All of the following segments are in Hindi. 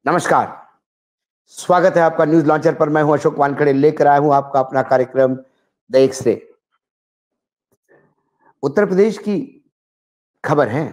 नमस्कार। स्वागत है आपका न्यूज लॉन्चर पर। मैं हूं अशोक वानखेड़े, लेकर आया हूं आपका अपना कार्यक्रम द एक्स-रे। उत्तर प्रदेश की खबर है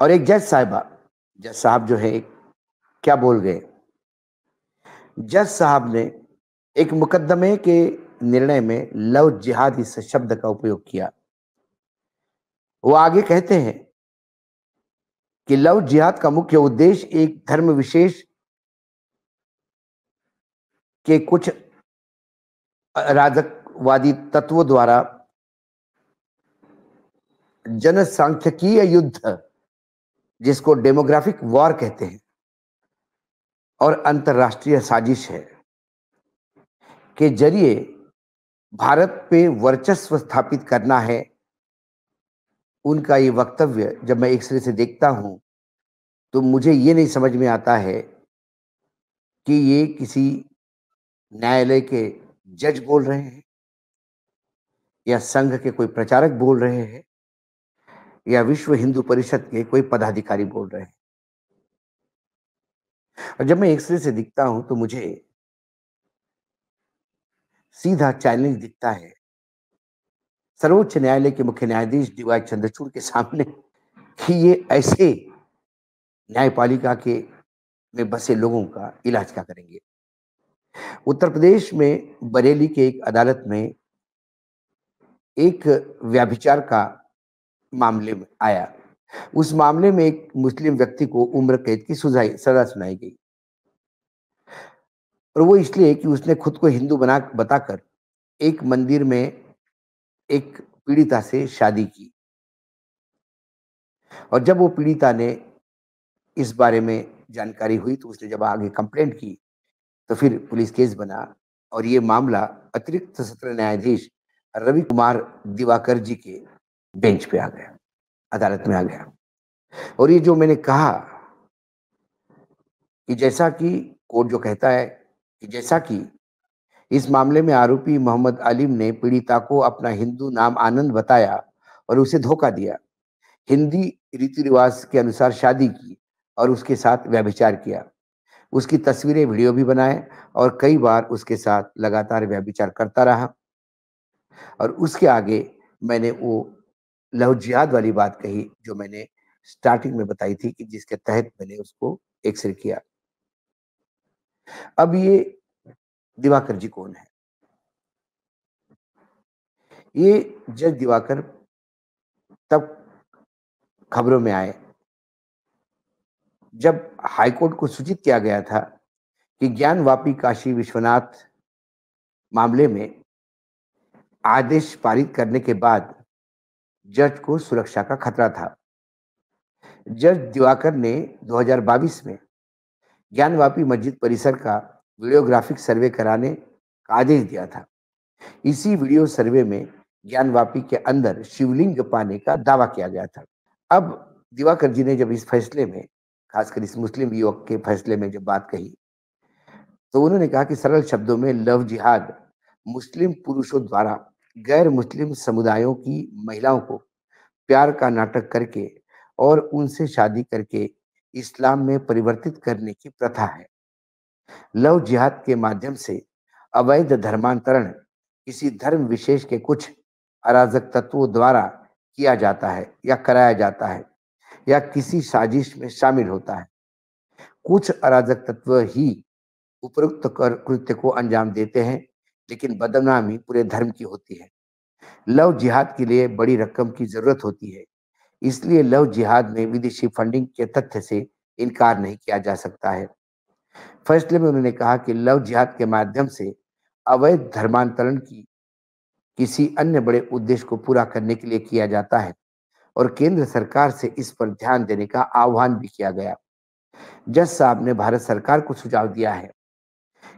और एक जज साहब जो है क्या बोल गए। जज साहब ने एक मुकदमे के निर्णय में लव जिहाद इस शब्द का उपयोग किया। वो आगे कहते हैं कि लव जिहाद का मुख्य उद्देश्य एक धर्म विशेष के कुछ अराजकवादी तत्वों द्वारा जनसांख्यिकीय युद्ध, जिसको डेमोग्राफिक वॉर कहते हैं, और अंतरराष्ट्रीय साजिश है के जरिए भारत पे वर्चस्व स्थापित करना है। उनका ये वक्तव्य जब मैं एक सिरे से देखता हूं तो मुझे ये नहीं समझ में आता है कि ये किसी न्यायालय के जज बोल रहे हैं या संघ के कोई प्रचारक बोल रहे हैं या विश्व हिंदू परिषद के कोई पदाधिकारी बोल रहे हैं। और जब मैं एक सिरे से दिखता हूं तो मुझे सीधा चैलेंज दिखता है सर्वोच्च न्यायालय के मुख्य न्यायाधीश डीवाई चंद्रचूड़ के सामने कि ये ऐसे न्यायपालिका के में बसे लोगों का इलाज क्या करेंगे। उत्तर प्रदेश में बरेली के एक अदालत में एक व्यभिचार का मामले में आया। उस मामले में एक मुस्लिम व्यक्ति को उम्र कैद की सजा सुनाई गई और वो इसलिए कि उसने खुद को हिंदू बना बताकर एक मंदिर में एक पीड़िता से शादी की। और जब वो पीड़िता ने इस बारे में जानकारी हुई तो उसने जब आगे कंप्लेंट की तो फिर पुलिस केस बना और ये मामला अतिरिक्त सत्र न्यायाधीश रवि कुमार दिवाकर जी के बेंच पे आ गया, अदालत में आ गया। और ये जो मैंने कहा कि जैसा कि कोर्ट जो कहता है कि जैसा कि इस मामले में आरोपी मोहम्मद आलिम ने पीड़िता को अपना हिंदू नाम आनंद बताया और उसे धोखा दिया, हिंदी रीति रिवाज के अनुसार शादी की और उसके साथ व्यभिचार किया, उसकी तस्वीरें वीडियो भी बनाए और कई बार उसके साथ लगातार व्यभिचार करता रहा। और उसके आगे मैंने वो लव जिहाद वाली बात कही जो मैंने स्टार्टिंग में बताई थी कि जिसके तहत मैंने उसको एक्सरे किया। अब ये दिवाकर जी कौन है? ये जज दिवाकर तब खबरों में आए जब हाईकोर्ट को सूचित किया गया था कि ज्ञानवापी काशी विश्वनाथ मामले में आदेश पारित करने के बाद जज को सुरक्षा का खतरा था। जज दिवाकर ने 2022 में ज्ञानवापी मस्जिद परिसर का वीडियोग्राफिक सर्वे कराने का आदेश दिया था। इसी वीडियो सर्वे में ज्ञानवापी के अंदर शिवलिंग पाने का दावा किया गया था। अब दिवाकर जी ने जब इस फैसले में, खासकर इस मुस्लिम युवक के फैसले में जब बात कही तो उन्होंने कहा कि सरल शब्दों में लव जिहाद मुस्लिम पुरुषों द्वारा गैर मुस्लिम समुदायों की महिलाओं को प्यार का नाटक करके और उनसे शादी करके इस्लाम में परिवर्तित करने की प्रथा है। लव जिहाद के माध्यम से अवैध धर्मांतरण किसी धर्म विशेष के कुछ अराजक तत्वों द्वारा किया जाता है या कराया जाता है या किसी साजिश में शामिल होता है। कुछ अराजक तत्व ही उपरोक्त कृत्य को अंजाम देते हैं, लेकिन बदनामी पूरे धर्म की होती है। लव जिहाद के लिए बड़ी रकम की जरूरत होती है, इसलिए लव जिहाद में विदेशी फंडिंग के तथ्य से इनकार नहीं किया जा सकता है। फैसले में उन्होंने कहा कि लव जिहाद के माध्यम से अवैध धर्मांतरण की किसी अन्य बड़े उद्देश्य को पूरा करने के लिए किया जाता है और केंद्र सरकार से इस पर ध्यान देने का आह्वान भी किया गया। जज साहब ने भारत सरकार को सुझाव दिया है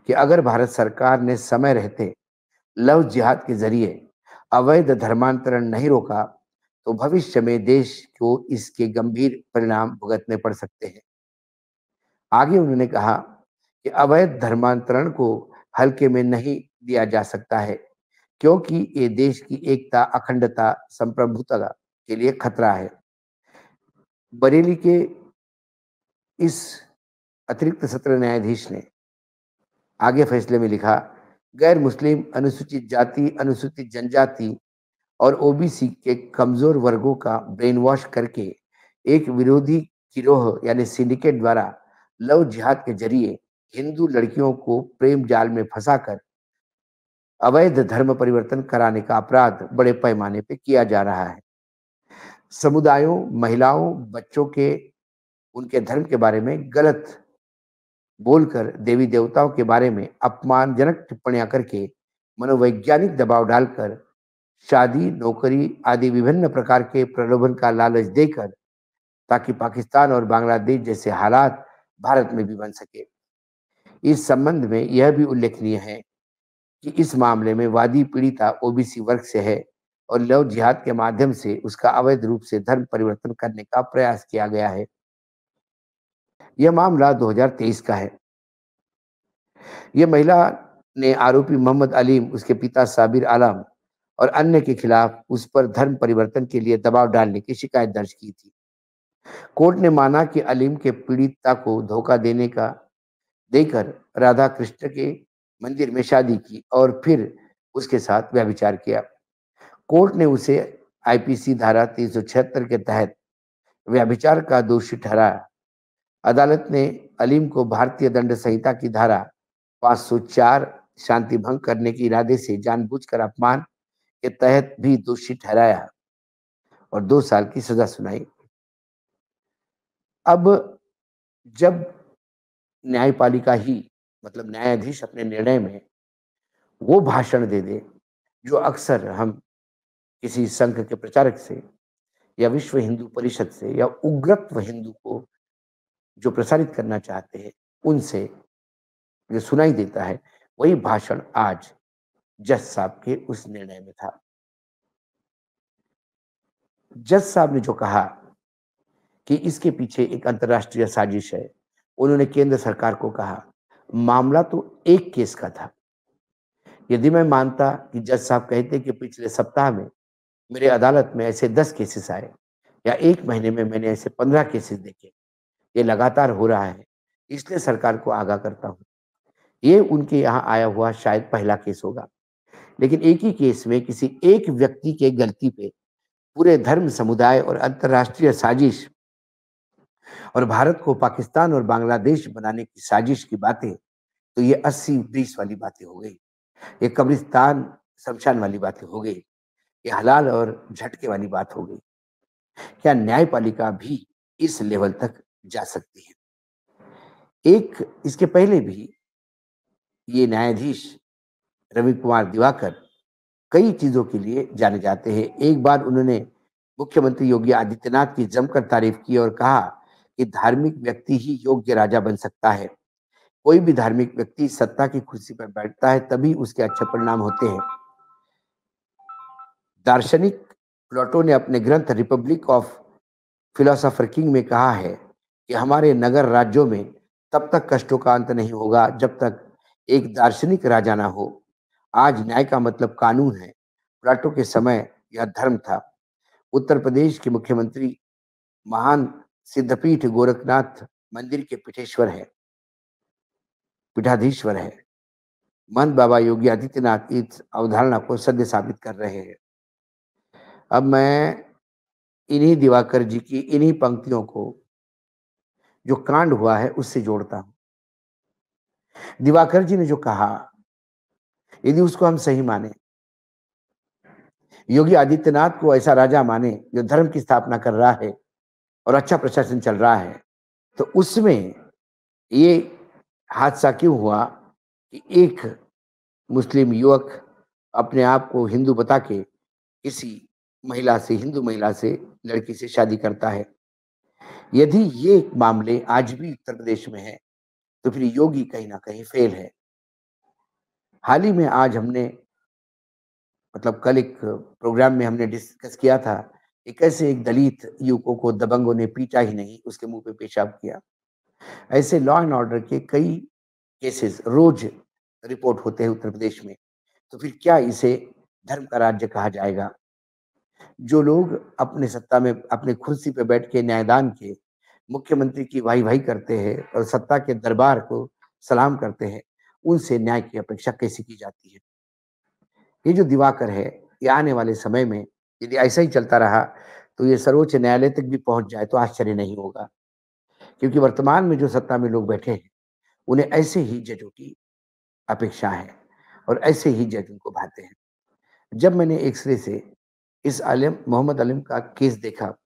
कि अगर भारत सरकार ने समय रहते लव जिहाद के जरिए अवैध धर्मांतरण नहीं रोका तो भविष्य में देश को इसके गंभीर परिणाम भुगतने पड़ सकते हैं। आगे उन्होंने कहा कि अवैध धर्मांतरण को हल्के में नहीं लिया जा सकता है क्योंकि ये देश की एकता, अखंडता, संप्रभुता के लिए खतरा है। बरेली के इस अतिरिक्त सत्र न्यायाधीश ने आगे फैसले में लिखा, गैर मुस्लिम, अनुसूचित जाति, अनुसूचित जनजाति और ओबीसी के कमजोर वर्गों का ब्रेन वॉश करके एक विरोधी गिरोह यानी सिंडिकेट द्वारा लव जिहाद के जरिए हिंदू लड़कियों को प्रेम जाल में फंसाकर अवैध धर्म परिवर्तन कराने का अपराध बड़े पैमाने पे किया जा रहा है। समुदायों, महिलाओं, बच्चों के उनके धर्म के बारे में गलत बोलकर देवी देवताओं के बारे में अपमानजनक टिप्पणियां करके मनोवैज्ञानिक दबाव डालकर शादी, नौकरी आदि विभिन्न प्रकार के प्रलोभन का लालच देकर ताकि पाकिस्तान और बांग्लादेश जैसे हालात भारत में भी बन सके। इस संबंध में यह भी उल्लेखनीय है कि इस मामले में वादी पीड़िता ओबीसी वर्ग से है और लव जिहाद के माध्यम से उसका अवैध रूप से धर्म परिवर्तन करने का प्रयास किया गया है। यह मामला 2023 का है। यह महिला ने आरोपी मोहम्मद अलीम, उसके पिता साबिर आलम और अन्य के खिलाफ उस पर धर्म परिवर्तन के लिए दबाव डालने की शिकायत दर्ज की थी। कोर्ट ने माना कि अलीम के पीड़िता को धोखा देकर राधा कृष्ण के मंदिर में शादी की और फिर उसके साथ व्यभिचार किया। कोर्ट ने उसे आईपीसी धारा 376 के तहत व्यभिचार का दोषी ठहराया। अदालत ने अलीम को भारतीय दंड संहिता की धारा 504 शांति भंग करने के इरादे से जानबूझकर अपमान के तहत भी दोषी ठहराया और 2 साल की सजा सुनाई। अब जब न्यायपालिका ही मतलब न्यायाधीश अपने निर्णय में वो भाषण दे दे जो अक्सर हम किसी संघ के प्रचारक से या विश्व हिंदू परिषद से या उग्रत्व हिंदू को जो प्रसारित करना चाहते हैं उनसे जो सुनाई देता है, वही भाषण आज जज साहब के उस निर्णय में था। जज साहब ने जो कहा कि इसके पीछे एक अंतर्राष्ट्रीय साजिश है, उन्होंने केंद्र सरकार को कहा, मामला तो एक केस का था। यदि मैं मानता कि जज साहब कहते कि पिछले सप्ताह में मेरे अदालत में ऐसे 10 केसेस आए या 1 महीने में मैंने ऐसे 15 केसेस देखे, ये लगातार हो रहा है, इसलिए सरकार को आगाह करता हूँ। ये उनके यहाँ आया हुआ शायद पहला केस होगा, लेकिन एक ही केस में किसी एक व्यक्ति के गलती पे पूरे धर्म समुदाय और अंतर्राष्ट्रीय साजिश और भारत को पाकिस्तान और बांग्लादेश बनाने की साजिश की बातें, तो ये 80-20 वाली बातें हो गई, ये कब्रिस्तान शमशान वाली बातें हो गई, ये हलाल और झटके वाली बात हो गई। क्या न्यायपालिका भी इस लेवल तक जा सकती है? एक इसके पहले भी ये न्यायाधीश रवि कुमार दिवाकर कई चीजों के लिए जाने जाते हैं। एक बार उन्होंने मुख्यमंत्री योगी आदित्यनाथ की जमकर तारीफ की और कहा कि धार्मिक व्यक्ति ही योग्य राजा बन सकता है। कोई भी धार्मिक व्यक्ति सत्ता की कुर्सी पर बैठता है तभी उसके अच्छे परिणाम होते हैं। दार्शनिक प्लेटो ने अपने ग्रंथ रिपब्लिक ऑफ फिलोसोफर किंग में कहा है कि हमारे नगर राज्यों में तब तक कष्टों का अंत नहीं होगा जब तक एक दार्शनिक राजा ना हो। आज न्याय का मतलब कानून है। प्लेटो के समय यह धर्म था। उत्तर प्रदेश के मुख्यमंत्री महान सिद्धपीठ गोरखनाथ मंदिर के पीठाधीश्वर है। महंत बाबा योगी आदित्यनाथ इस अवधारणा को सत्य साबित कर रहे हैं। अब मैं इन्हीं दिवाकर जी की इन्हीं पंक्तियों को जो कांड हुआ है उससे जोड़ता हूं। दिवाकर जी ने जो कहा, यदि उसको हम सही माने, योगी आदित्यनाथ को ऐसा राजा माने जो धर्म की स्थापना कर रहा है और अच्छा प्रशासन चल रहा है, तो उसमें ये हादसा क्यों हुआ कि एक मुस्लिम युवक अपने आप को हिंदू बता के किसी महिला से, हिंदू महिला से, लड़की से शादी करता है। यदि ये मामले आज भी उत्तर प्रदेश में है तो फिर योगी कहीं ना कहीं फेल है। हाल ही में आज हमने मतलब कल एक प्रोग्राम में हमने डिस्कस किया था कि कैसे एक दलित युवकों को दबंगों ने पीटा ही नहीं, उसके मुंह पे पेशाब किया। ऐसे लॉ एंड ऑर्डर के कई केसेस रोज रिपोर्ट होते हैं उत्तर प्रदेश में। तो फिर क्या इसे धर्म का राज्य कहा जाएगा? जो लोग अपने सत्ता में अपने कुर्सी पे बैठ के न्यायदान के मुख्यमंत्री की वाही-वाही करते हैं और सत्ता के दरबार को सलाम करते हैं, उनसे न्याय की अपेक्षा कैसे की जाती है? ये जो दिवाकर है, ये आने वाले समय में यदि ऐसा ही चलता रहा, तो ये सर्वोच्च न्यायालय तक भी पहुँच जाए तो आश्चर्य नहीं होगा। क्योंकि वर्तमान में जो सत्ता में लोग बैठे हैं, उन्हें ऐसे ही जजों की अपेक्षा है और ऐसे ही जज उनको भाते हैं। जब मैंने एक्स-रे से इस आलिम मोहम्मद आलिम का केस देखा,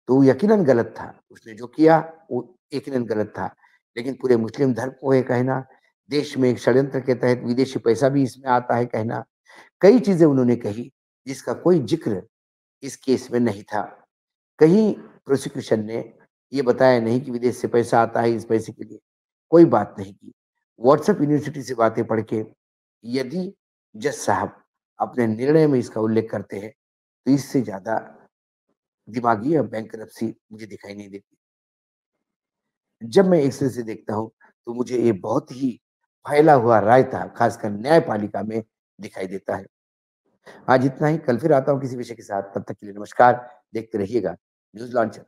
तो वो यकीनन गलत था। उसने जो किया, वो यकीनन गलत था। लेकिन पूरे मुस्लिम धर्म को ये कहना, देश में एक षड्यंत्र के तहत विदेशी पैसा भी इसमें आता है कहना, कई चीज़ें उन्होंने कही, जिसका कोई ज़िक्र इस केस में नहीं था। कहीं प्रोसिक्यूशन ने ये बताया नहीं कि विदेश से पैसा आता है इस पैसे के लिए, कोई बात नहीं की। व्हाट्सएप यूनिवर्सिटी से बातें पढ़ के यदि जज साहब अपने निर्णय में इसका उल्लेख करते हैं, तो इससे ज़्यादा दिमागी या बैंकरप्सी मुझे दिखाई नहीं देती। जब मैं एक्स-रे से देखता हूँ, तो मुझे ये बहुत ही फैला हुआ रायता, खासकर न्यायपालिका में दिखाई देता है। आज इतना ही, कल फिर आता हूँ किसी विषय के साथ, तब तक के लिए नमस्कार, देखते रहिएगा न्यूज़ लॉन्चर।